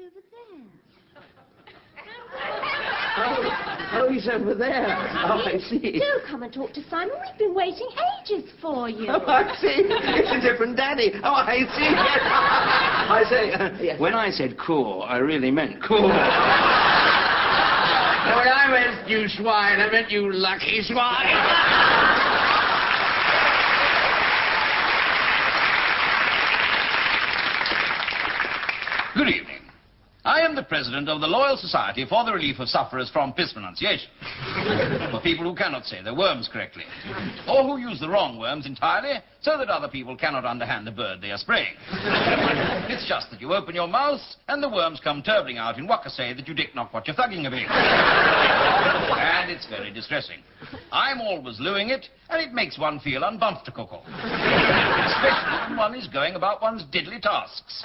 over there. Oh, he's over there. Oh, I see. Do come and talk to Simon. We've been waiting ages for you. Oh, I see. It's a different daddy. Oh, I see. I say, when I said cool, I really meant cool. Now, when I meant you swine, I meant you lucky swine. Good evening. I am the president of the Loyal Society for the Relief of Sufferers from Pispronunciation. For people who cannot say their worms correctly, or who use the wrong worms entirely, so that other people cannot understand the bird they are spraying. It's just that you open your mouth, and the worms come turbling out in Wakasay that you dick not what you're thugging about. And it's very distressing. I'm always looing it, and it makes one feel uncomfortable. Especially when one is going about one's diddly tasks.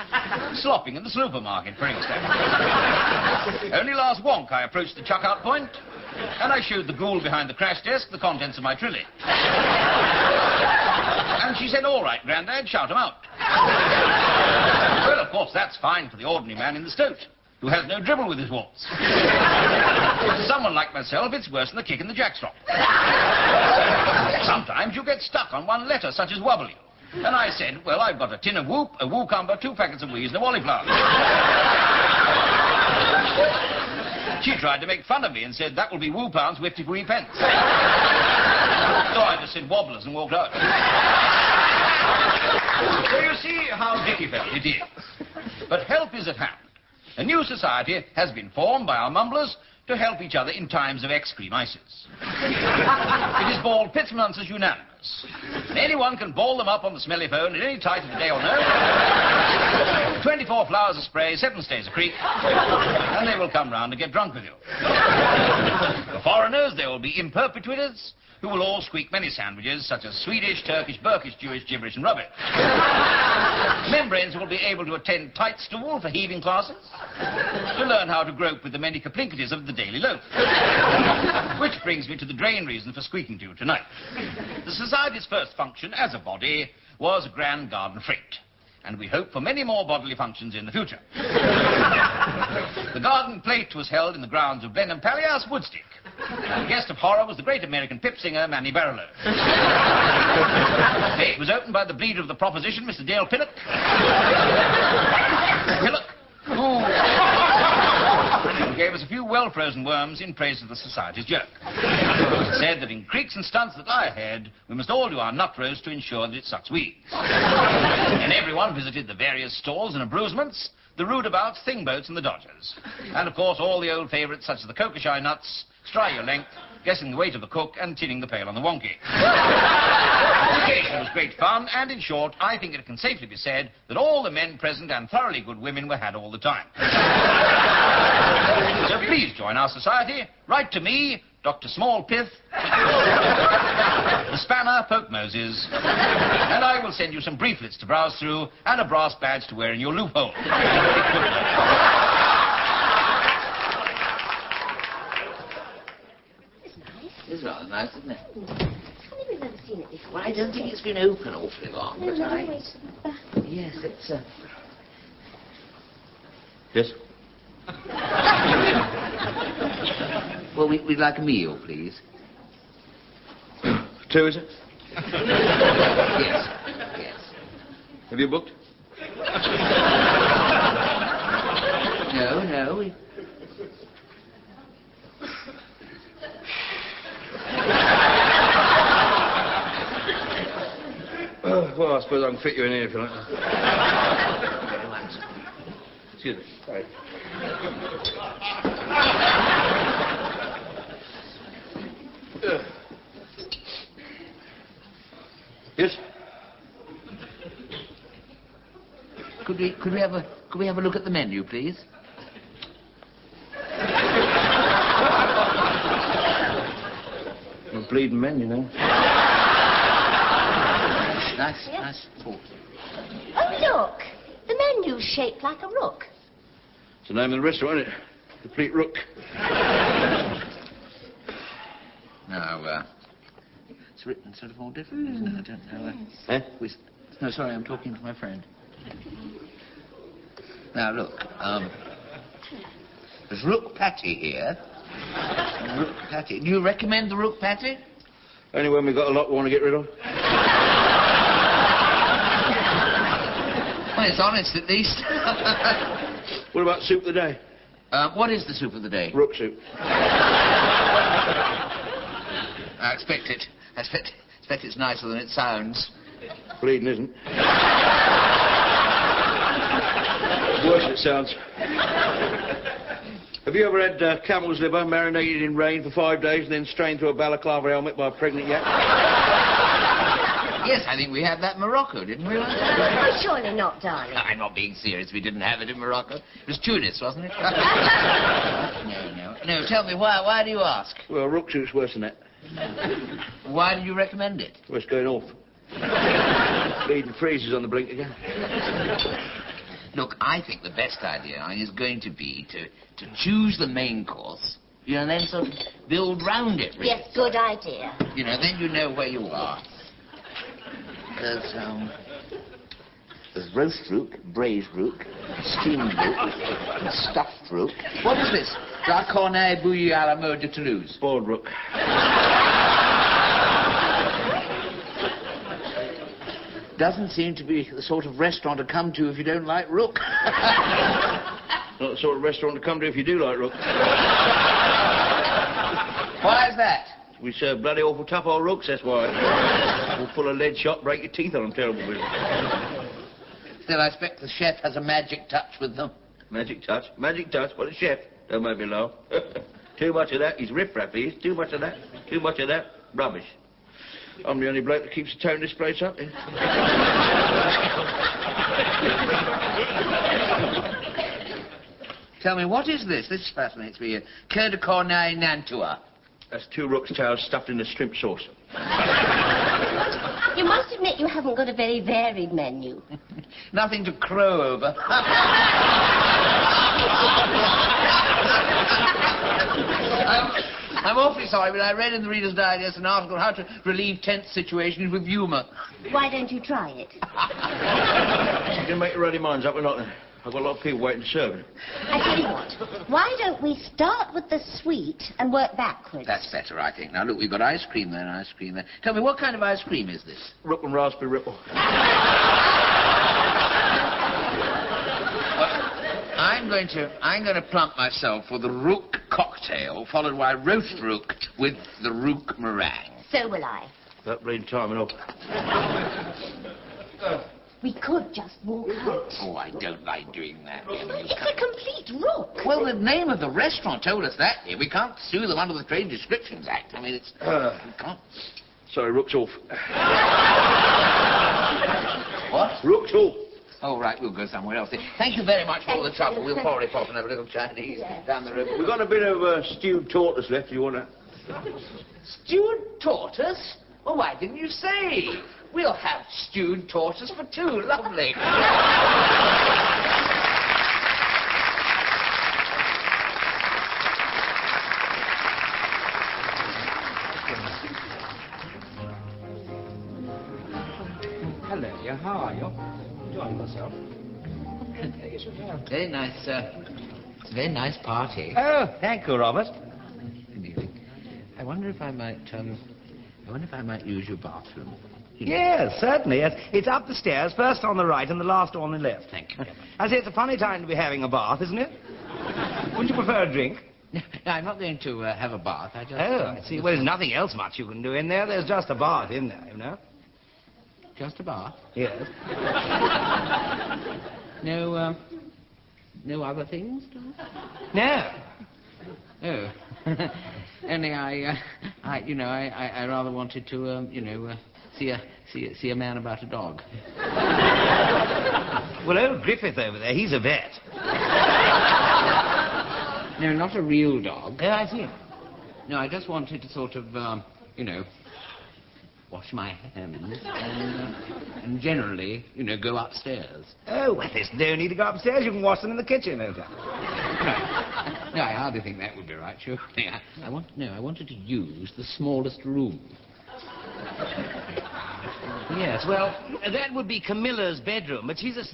Slopping in the supermarket, for instance. Only last wonk I approached the chuck-out point, and I showed the ghoul behind the crash desk the contents of my trilly. And she said, all right, Grandad, shout 'em out. Well, of course, that's fine for the ordinary man in the stoat, who has no dribble with his waltz. For someone like myself, it's worse than a kick in the jackstrap. Sometimes you get stuck on one letter, such as W. And I said, well, I've got a tin of whoop, a woocumber, 2 packets of wheeze, and a walliflower. She tried to make fun of me and said, that will be £2 53 pence. So I just said wobblers and walked out. So you see how Dickie felt it is. But help is at hand. A new society has been formed by our mumblers to help each other in times of excremisis. It is called Pispronunciers Unanimous. And anyone can ball them up on the smelly phone at any time of the day or night. 24 flowers a spray, 7 stays a creek, and they will come round and get drunk with you. For foreigners, there will be imperpetuators, who will all squeak many sandwiches, such as Swedish, Turkish, Burkish, Jewish, gibberish, and rubbish. Membranes will be able to attend tight stool for heaving classes, to learn how to grope with the many complinkities of the daily loaf. Which brings me to the drain reason for squeaking to you tonight. The Society's first function, as a body, was a grand garden fete. And we hope for many more bodily functions in the future. The garden plate was held in the grounds of Blenheim Palias, Woodstick. And the guest of horror was the great American pip singer, Manny Barlow. It was opened by the bleeder of the proposition, Mr. Dale Pillock. Pillock. Who gave us a few well-frozen worms in praise of the Society's joke. It said that in creeks and stunts that lie ahead, we must all do our nut roast to ensure that it sucks weeds. And everyone visited the various stalls and abrusements, the rudeabouts, thingboats, and the dodgers. And, of course, all the old favourites, such as the cocoa-shy nuts, Stry Your Length, Guessing the Weight of the Cook, and Tinning the Pail on the Wonky. The occasion was great fun, and in short, I think it can safely be said that all the men present and thoroughly good women were had all the time. So please join our society. Write to me, Dr. Smallpith, the Spanner, Pope Moses, and I will send you some brieflets to browse through and a brass badge to wear in your loophole. It's rather nice, isn't it? Funny we've never seen it before. Well, I don't think it's been open awfully long, but No, I... wait. Yes, it's, Yes? Well, we'd like a meal, please. 2, is it? Yes. Yes. Have you booked? No, we... Well, I suppose I can fit you in here if you like. Excuse me. Sorry. Yes? Could we have a look at the menu, please? A bleeding menu now. Nice thought. Oh, look. The menu's shaped like a rook. It's the name of the restaurant, isn't it? Complete Rook. No, it's written sort of all different, isn't it? I don't know. No, sorry, I'm talking to my friend. Now, look, There's rook patty here. Rook patty. Do you recommend the rook patty? Only when we've got a lot we want to get rid of. Well, it's honest, at least. What about soup of the day? What is the soup of the day? Rook soup. I expect it. I expect it's nicer than it sounds. Bleeding isn't. Worse it sounds. Have you ever had camel's liver marinated in rain for 5 days and then strained through a balaclava helmet by a pregnant yak? Yes, I think we had that in Morocco, didn't we? Oh, surely not, darling. I'm not being serious. We didn't have it in Morocco. It was Tunis, wasn't it? No, tell me, why do you ask? Well, rook soup's worse than that. Why did you recommend it? Well, it's going off. Bleeding freezes on the blink again. Look, I think the best idea is going to be to choose the main course, and then sort of build round it, really. Yes, good idea. Then you know where you are. There's roast rook, braised rook, steamed rook, stuffed rook. What is this? La cornet bouillie à la mode de Toulouse. Boiled rook. Doesn't seem to be the sort of restaurant to come to if you don't like rook. Not the sort of restaurant to come to if you do like rook. Why is that? We serve bloody awful tough old rooks, that's why. All full of lead shot, break your teeth on them, terrible business. Still, I expect the chef has a magic touch with them. Magic touch? Magic touch? What a chef. Don't make me laugh. Too much of that, he's riff-raff, he is. Too much of that, rubbish. I'm the only bloke that keeps the tone of this place up. Tell me, what is this? This fascinates me. Coeur de cornet nantua. That's 2 rook's tails stuffed in a shrimp sauce. You must admit you haven't got a very varied menu. Nothing to crow over. I'm awfully sorry, but I read in the Reader's Digest an article on how to relieve tense situations with humour. Why don't you try it? You can make your ready minds up or not. I've got a lot of people waiting to serve it. I tell you what, why don't we start with the sweet and work backwards? That's better, I think. Now, look, we've got ice cream there and ice cream there. Tell me, what kind of ice cream is this? Rook and raspberry ripple. I'm going to plump myself for the rook cocktail, followed by roast rook with the rook meringue. So will I. That bleeding time and all. We could just walk out. Oh, I don't like doing that. It's a complete rook. Well, the name of the restaurant told us that. We can't sue them under the Trade Descriptions Act. I mean, it's... we can't. Sorry, rook's off. What? Rook's off. Oh, right, we'll go somewhere else. Thank you very much for all the trouble. We'll probably pop and have a little Chinese down the road. We've got a bit of stewed tortoise left, if you want to... Stewed tortoise? Well, why didn't you say? We'll have stewed tortoise for 2. Lovely. Hello, dear. How are you? Enjoying myself. Very nice, it's a very nice party. Oh, thank you, Robert. Good evening. I wonder if I might use your bathroom. Yes, certainly. Yes. It's up the stairs, first on the right and the last on the left. Thank you. I say, it's a funny time to be having a bath, isn't it? Wouldn't you prefer a drink? No, I'm not going to have a bath. I just... Oh, I see. Well, there's nothing else much you can do in there. There's just a bath in there, you know. Just a bath? Yes. No other things? No. Oh. Only I rather wanted to, see a man about a dog. Well, old Griffith over there, he's a vet. No, not a real dog. Oh, I see. No, I just wanted to sort of, wash my hands and generally, go upstairs. Oh, well, there's no need to go upstairs. You can wash them in the kitchen, no doubt. No, I hardly think that would be right, surely. I wanted to use the smallest room. Yes, well, that would be Camilla's bedroom, but she's a...